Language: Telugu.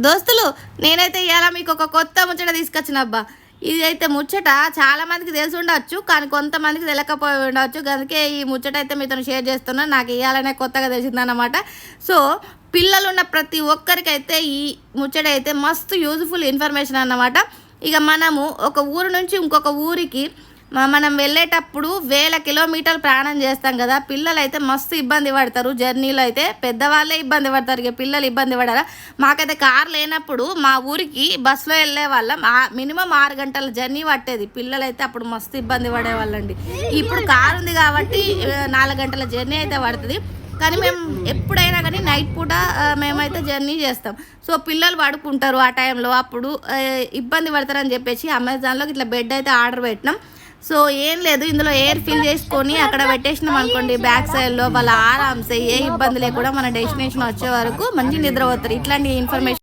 దోస్తులు నేనైతే ఇవాళ మీకు ఒక కొత్త ముచ్చట తీసుకొచ్చిన అబ్బా. ఇదైతే ముచ్చట చాలా మందికి తెలిసి ఉండవచ్చు, కానీ కొంతమందికి తెలియకపోయి ఉండవచ్చు. అందుకే ఈ ముచ్చట అయితే మీతో షేర్ చేస్తున్నాను. నాకు ఇవ్వాలనే కొత్తగా తెలిసిందన్నమాట. సో పిల్లలు ఉన్న ప్రతి ఒక్కరికైతే ఈ ముచ్చట అయితే మస్తు యూజ్ఫుల్ ఇన్ఫర్మేషన్ అన్నమాట. ఇక మనము ఒక ఊరు నుంచి ఇంకొక ఊరికి మనం వెళ్ళేటప్పుడు 1000 కిలోమీటర్లు ప్రయాణం చేస్తాం కదా. పిల్లలు అయితే మస్తు ఇబ్బంది పడతారు జర్నీలో. అయితే పెద్దవాళ్ళే ఇబ్బంది పడతారు, ఇక పిల్లలు ఇబ్బంది పడారా. మాకైతే కార్ లేనప్పుడు మా ఊరికి బస్సులో వెళ్ళే వాళ్ళం. మినిమం 6 గంటల జర్నీ పట్టేది. పిల్లలు అయితే అప్పుడు మస్తు ఇబ్బంది పడేవాళ్ళండి. ఇప్పుడు కార్ ఉంది కాబట్టి 4 గంటల జర్నీ అయితే పడుతుంది. కానీ మేము ఎప్పుడైనా కానీ నైట్ పూట మేమైతే జర్నీ చేస్తాం. సో పిల్లలు పడుకుంటారు ఆ టైంలో, అప్పుడు ఇబ్బంది పడతారని చెప్పేసి అమెజాన్లో ఇట్లా బెడ్ అయితే ఆర్డర్ పెట్టినాం. సో ఏం లేదు, ఇందులో ఎయిర్ ఫిల్ చేసుకొని అక్కడ పెట్టేసినాం అనుకోండి, బ్యాక్ సైడ్లో వాళ్ళ ఆరామ్సే ఏ ఇబ్బంది లేకుండా మన డెస్టినేషన్ వచ్చే వరకు మంచి నిద్ర పోతారు. ఇట్లాంటి ఇన్ఫర్మేషన్